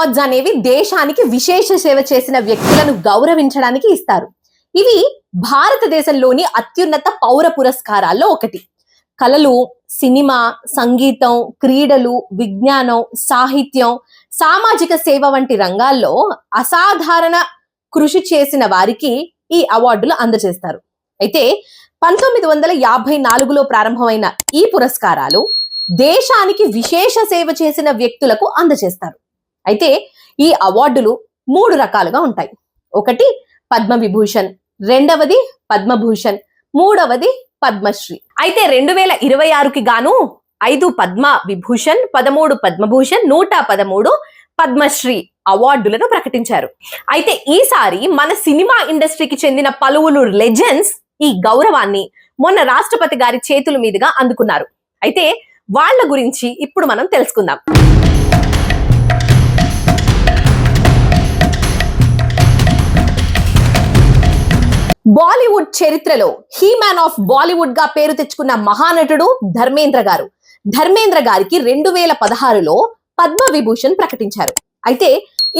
Awards అనేవి దేశానికి విశేష సేవ చేసిన వ్యక్తులను గౌరవించడానికి ఇస్తారు. ఇవి భారతదేశంలోని అత్యున్నత పౌర పురస్కారాల్లో ఒకటి. కళలు, సినిమా, సంగీతం, క్రీడలు, విజ్ఞానం, సాహిత్యం, సామాజిక సేవ వంటి రంగాల్లో అసాధారణ కృషి చేసిన వారికి ఈ అవార్డులు అందజేస్తారు. అయితే 1954లో ప్రారంభమైన ఈ పురస్కారాలు దేశానికి విశేష సేవ చేసిన వ్యక్తులకు అందజేస్తారు. అయితే ఈ అవార్డులు 3 రకాలుగా ఉంటాయి. ఒకటి పద్మవిభూషణ్, రెండవది పద్మభూషణ్, మూడవది పద్మశ్రీ. అయితే 2026కి గాను 5 పద్మ విభూషణ్, 13 పద్మభూషణ్, 113 పద్మశ్రీ అవార్డులను ప్రకటించారు. అయితే ఈసారి మన సినిమా ఇండస్ట్రీకి చెందిన పలువురు లెజెండ్స్ ఈ గౌరవాన్ని మొన్న రాష్ట్రపతి గారి చేతుల మీదుగా అందుకున్నారు. అయితే వాళ్ళ గురించి ఇప్పుడు మనం తెలుసుకుందాం. బాలీవుడ్ చరిత్రలో హీమ్యాన్ ఆఫ్ బాలీవుడ్ గా పేరు తెచ్చుకున్న మహానటుడు ధర్మేంద్ర గారు. ధర్మేంద్ర గారికి 2016లో పద్మ విభూషణ్ ప్రకటించారు. అయితే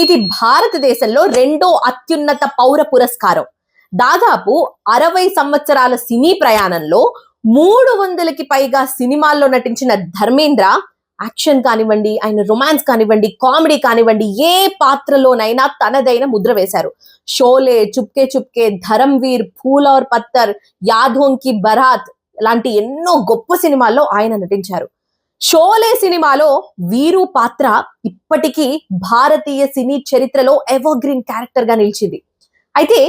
ఇది భారతదేశంలో 2వ అత్యున్నత పౌర పురస్కారం. దాదాపు 60 సంవత్సరాల సినీ ప్రయాణంలో 300కి పైగా సినిమాల్లో నటించిన ధర్మేంద్ర యాక్షన్ కానివ్వండి, ఆయన రొమాన్స్ కానివ్వండి, కామెడీ కానివ్వండి, ఏ పాత్రలోనైనా తనదైన ముద్ర వేశారు. షోలే, చుప్కే చుప్కే, ధరమ్వీర్, ఫూల్ ఔర్ పత్తర్, యాదోంకి బరాత్ లాంటి ఎన్నో గొప్ప సినిమాల్లో ఆయన నటించారు. షోలే సినిమాలో వీరు పాత్ర ఇప్పటికీ భారతీయ సినీ చరిత్రలో ఎవర్ గ్రీన్ క్యారెక్టర్ గా నిలిచింది. అయితే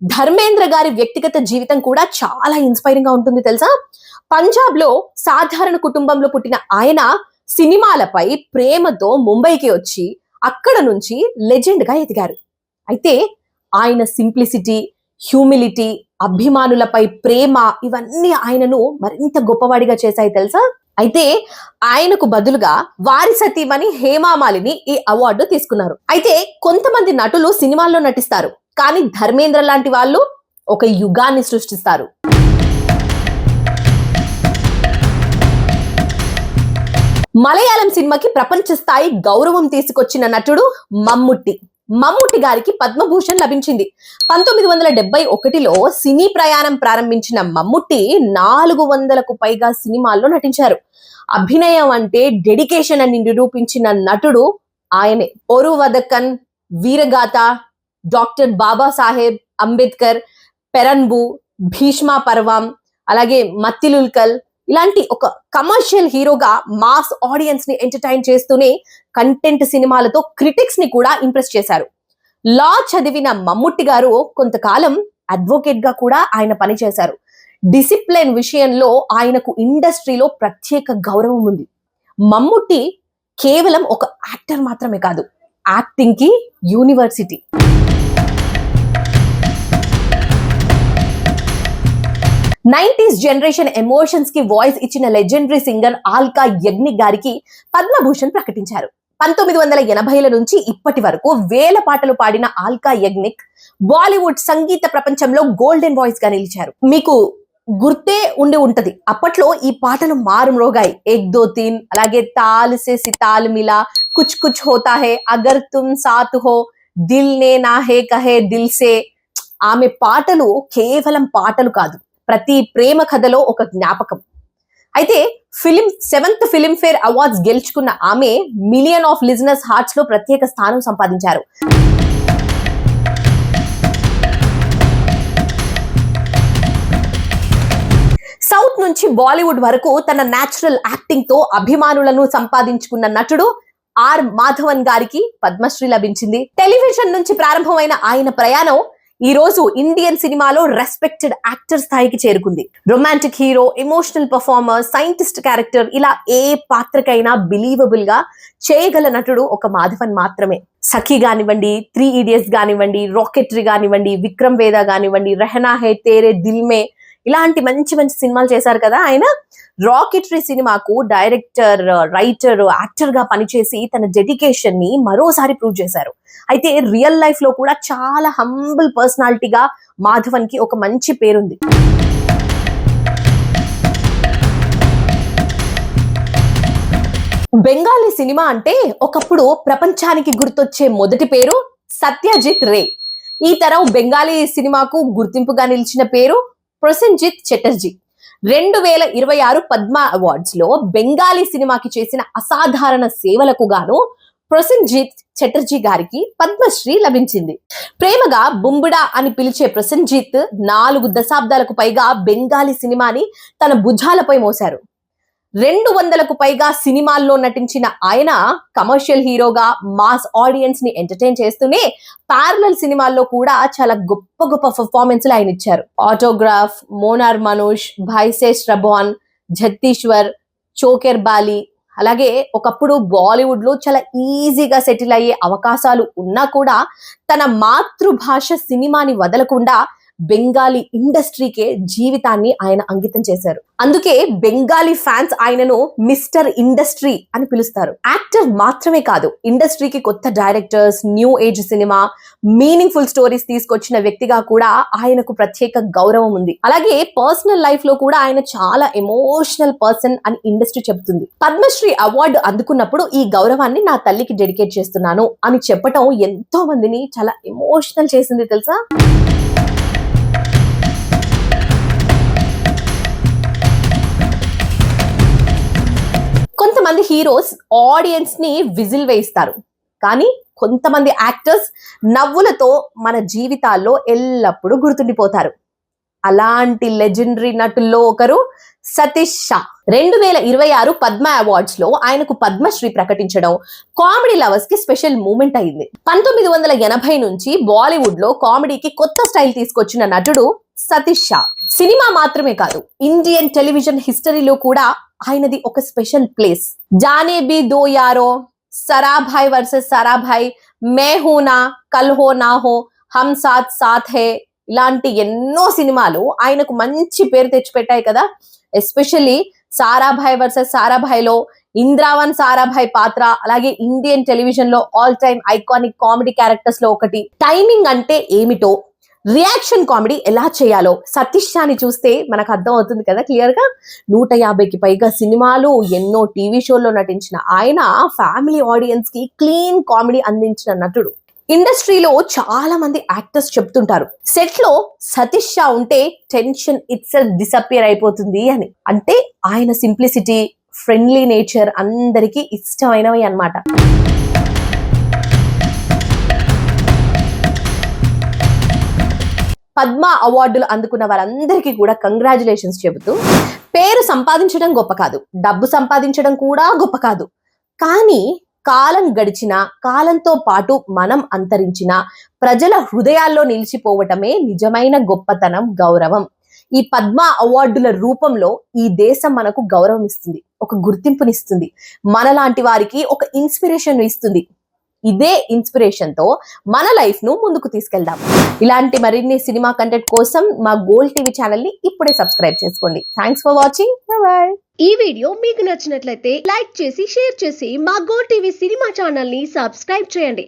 ధర్మేంద్ర గారి వ్యక్తిగత జీవితం కూడా చాలా ఇన్స్పైరింగ్ గా ఉంటుంది తెలుసా. పంజాబ్ లో సాధారణ కుటుంబంలో పుట్టిన ఆయన సినిమాలపై ప్రేమతో ముంబైకి వచ్చి అక్కడ నుంచి లెజెండ్ గా ఎదిగారు. అయితే ఆయన సింప్లిసిటీ, హ్యూమిలిటీ, అభిమానులపై ప్రేమ ఇవన్నీ ఆయనను మరింత గొప్పవాడిగా చేశాయి తెలుసా. అయితే ఆయనకు బదులుగా వారి సతీమణి హేమామాలిని ఈ అవార్డు తీసుకున్నారు. అయితే కొంతమంది నటులు సినిమాల్లో నటిస్తారు, కానీ ధర్మేంద్ర లాంటి వాళ్ళు ఒక యుగాన్ని సృష్టిస్తారు. మలయాళం సినిమాకి ప్రపంచ స్థాయి గౌరవం తీసుకొచ్చిన నటుడు మమ్ముట్టి. మమ్ముట్టి గారికి పద్మభూషణ్ లభించింది. 1971లో సినీ ప్రయాణం ప్రారంభించిన మమ్ముట్టి 400కు పైగా సినిమాల్లో నటించారు. అభినయం అంటే డెడికేషన్ అని నిరూపించిన నటుడు ఆయనే. ఒరువదకన్, వీరగాథ, డాక్టర్ బాబాసాహెబ్ అంబేద్కర్, పెరన్బు, భీష్మా పర్వం, అలాగే మత్తిలుల్కల్ ఇలాంటి ఒక కమర్షియల్ హీరోగా మాస్ ఆడియన్స్ ని ఎంటర్టైన్ చేస్తూనే కంటెంట్ సినిమాలతో క్రిటిక్స్ ని కూడా ఇంప్రెస్ చేశారు. లా చదివిన మమ్ముట్టి గారు కొంతకాలం అడ్వకేట్ గా కూడా ఆయన పనిచేశారు. డిసిప్లిన్ విషయంలో ఆయనకు ఇండస్ట్రీలో ప్రత్యేక గౌరవం ఉంది. మమ్ముట్టి కేవలం ఒక యాక్టర్ మాత్రమే కాదు, యాక్టింగ్ కి యూనివర్సిటీ. నైన్టీస్ జనరేషన్ ఎమోషన్స్ కి వాయిస్ ఇచ్చిన లెజెండరీ సింగర్ ఆల్కా యగ్నిక్ గారికి పద్మభూషణ్ ప్రకటించారు. 1980ల నుంచి ఇప్పటి వరకు వేల పాటలు పాడిన ఆల్కా యగ్నిక్ బాలీవుడ్ సంగీత ప్రపంచంలో గోల్డెన్ వాయిస్ గా నిలిచారు. మీకు గుర్తే ఉండి ఉంటది, అప్పట్లో ఈ పాటలు మారుమ్రోగాయి. ఏక్ దో తీన్, అలాగే తాల్ సే సితాల్ మిలా, కుచ్ కుచ్ హోతా హే, అగర్ తుమ్ సాత్ హో, దిల్ నే నా హే కహే దిల్ సే. ఆమె పాటలు కేవలం పాటలు కాదు, ప్రతి ప్రేమ కథలో ఒక జ్ఞాపకం. అయితే 7th ఫిల్మ్ఫేర్ అవార్డ్స్ గెలుచుకున్న ఆమె మిలియన్ ఆఫ్ లిజనర్స్ హార్ట్స్ లో ప్రత్యేక స్థానం సంపాదించారు. సౌత్ నుంచి బాలీవుడ్ వరకు తన న్యాచురల్ యాక్టింగ్ తో అభిమానులను సంపాదించుకున్న నటుడు ఆర్ మాధవన్ గారికి పద్మశ్రీ లభించింది. టెలివిజన్ నుంచి ప్రారంభమైన ఆయన ప్రయాణం ఈ రోజు ఇండియన్ సినిమాలో రెస్పెక్టెడ్ యాక్టర్ స్థాయికి చేరుకుంది. Romantic hero, emotional performer, scientist character ఇలా ఏ పాత్రకైనా బిలీవబుల్ గా చేయగల నటుడు ఒక మాధవన్ మాత్రమే. సఖీ కానివ్వండి, 3 Idiots కానివ్వండి, రాకెటరీ కానివ్వండి, విక్రమ్ వేద కానివ్వండి, రెహనా హే తేరే దిల్ మే ఇలాంటి మంచి మంచి సినిమాలు చేశారు కదా ఆయన. రాకెటరీ సినిమాకు డైరెక్టర్, రైటర్, యాక్టర్ గా పనిచేసి తన డెడికేషన్ ని మరోసారి ప్రూవ్ చేశారు. అయితే రియల్ లైఫ్ లో కూడా చాలా హంబుల్ పర్సనాలిటీగా మాధవన్ కి ఒక మంచి పేరుంది. బెంగాలీ సినిమా అంటే ఒకప్పుడు ప్రపంచానికి గుర్తొచ్చే మొదటి పేరు సత్యజిత్ రే. ఈ తరం బెంగాలీ సినిమాకు గుర్తింపుగా నిలిచిన పేరు ప్రొసెన్జిత్ చటర్జీ. 2026 పద్మ అవార్డ్స్ లో బెంగాలీ సినిమాకి చేసిన అసాధారణ సేవలకు గాను ప్రొసెన్జిత్ చటర్జీ గారికి పద్మశ్రీ లభించింది. ప్రేమగా బుంబుడా అని పిలిచే ప్రొసెన్జిత్ 4 దశాబ్దాలకు పైగా బెంగాలీ సినిమాని తన భుజాలపై మోశారు. 200కు పైగా సినిమాల్లో నటించిన ఆయన కమర్షియల్ హీరోగా మాస్ ఆడియన్స్ ని ఎంటర్టైన్ చేస్తూనే ప్యారలల్ సినిమాల్లో కూడా చాలా గొప్ప గొప్ప పర్ఫార్మెన్స్లు ఆయన ఇచ్చారు. ఆటోగ్రాఫ్, మోనార్ మనోజ్, భాయిసేష్ రబాన్, జత్తీశ్వర్, చోకెర్ బాలి, అలాగే ఒకప్పుడు బాలీవుడ్ లో చాలా ఈజీగా సెటిల్ అయ్యే అవకాశాలు ఉన్నా కూడా తన మాతృభాష సినిమాని వదలకుండా బెంగాలీ ఇండస్ట్రీకే జీవితాన్ని ఆయన అంకితం చేశారు. అందుకే బెంగాలీ ఫ్యాన్స్ ఆయనను మిస్టర్ ఇండస్ట్రీ అని పిలుస్తారు. యాక్టర్ మాత్రమే కాదు, ఇండస్ట్రీకి కొత్త directors, new age cinema, meaningful stories తీసుకొచ్చిన వ్యక్తిగా కూడా ఆయనకు ప్రత్యేక గౌరవం ఉంది. అలాగే పర్సనల్ లైఫ్ లో కూడా ఆయన చాలా ఎమోషనల్ పర్సన్ అని ఇండస్ట్రీ చెబుతుంది. పద్మశ్రీ అవార్డు అందుకున్నప్పుడు ఈ గౌరవాన్ని నా తల్లికి డెడికేట్ చేస్తున్నాను అని చెప్పటం ఎంతో మందిని చాలా ఎమోషనల్ చేసింది తెలుసా. కొంతమంది హీరోస్ ఆడియన్స్ ని విజిల్ వేయిస్తారు, కానీ కొంతమంది యాక్టర్స్ నవ్వులతో మన జీవితాల్లో ఎల్లప్పుడూ గుర్తుండిపోతారు. అలాంటి లెజెండరీ నటుల్లో ఒకరు సతీష్ షా. 2026 పద్మ అవార్డ్స్ లో ఆయనకు పద్మశ్రీ ప్రకటించడం కామెడీ లవర్స్ కి స్పెషల్ మూమెంట్ అయింది. 1980 నుంచి బాలీవుడ్ లో కామెడీకి కొత్త స్టైల్ తీసుకొచ్చిన నటుడు సతీష్ షా. సినిమా మాత్రమే కాదు, ఇండియన్ టెలివిజన్ హిస్టరీలో కూడా ఆయనది ఒక special place. Jaane Bhi Do Yaaro, Sarabhai versus Sarabhai, Main Hoon Na, Kal హో నా హో, హమ్ సాత్ సాత్ హే, ఇలాంటి ఎన్నో సినిమాలు ఆయనకు మంచి పేరు తెచ్చిపెట్టాయి కదా. ఎస్పెషల్లీ సారాభాయ్ వర్సెస్ సారాభాయ్ లో ఇంద్రావన్ సారాభాయ్ పాత్ర, అలాగే ఇండియన్ టెలివిజన్ లో all time iconic comedy characters లో ఒకటి. టైమింగ్ అంటే ఏమిటో, రియాక్షన్ కామెడీ ఎలా చేయాలో సతీష్ షాని చూస్తే మనకు అర్థం అవుతుంది కదా క్లియర్ గా. 150కి పైగా సినిమాలు, ఎన్నో టీవీ షోల్లో నటించిన ఆయన ఫ్యామిలీ ఆడియన్స్ కి క్లీన్ కామెడీ అందించిన నటుడు. ఇండస్ట్రీలో చాలా మంది యాక్టర్స్ చెప్తుంటారు, సెట్ లో సతీష్ షా ఉంటే టెన్షన్ ఇట్సెల్ఫ్ డిసపియర్ అయిపోతుంది అని. అంటే ఆయన సింప్లిసిటీ, ఫ్రెండ్లీ నేచర్ అందరికీ ఇష్టమైనవి అన్నమాట. పద్మ అవార్డులు అందుకున్న వారందరికీ కూడా కంగ్రాచులేషన్స్ చెబుతూ, పేరు సంపాదించడం గొప్ప కాదు, డబ్బు సంపాదించడం కూడా గొప్ప కాదు, కానీ కాలం గడిచిన, కాలంతో పాటు మనం అంతరించిన, ప్రజల హృదయాల్లో నిలిచిపోవటమే నిజమైన గొప్పతనం, గౌరవం. ఈ పద్మ అవార్డుల రూపంలో ఈ దేశం మనకు గౌరవం ఇస్తుంది, ఒక గుర్తింపునిస్తుంది, మనలాంటి వారికి ఒక ఇన్స్పిరేషన్ ఇస్తుంది. ఇదే ఇన్స్పిరేషన్ తో మన లైఫ్ ను ముందుకు తీసుకెళ్దాం. ఇలాంటి మరిన్ని సినిమా కంటెంట్ కోసం మా గోల్డ్ టీవీ ఛానల్ ని ఇప్పుడే సబ్స్క్రైబ్ చేసుకోండి. Thanks for watching. బై. ఈ వీడియో మీకు నచ్చినట్లయితే లైక్ చేసి, షేర్ చేసి మా గోల్డ్ టీవీ సినిమా ఛానల్ ని సబ్స్క్రైబ్ చేయండి.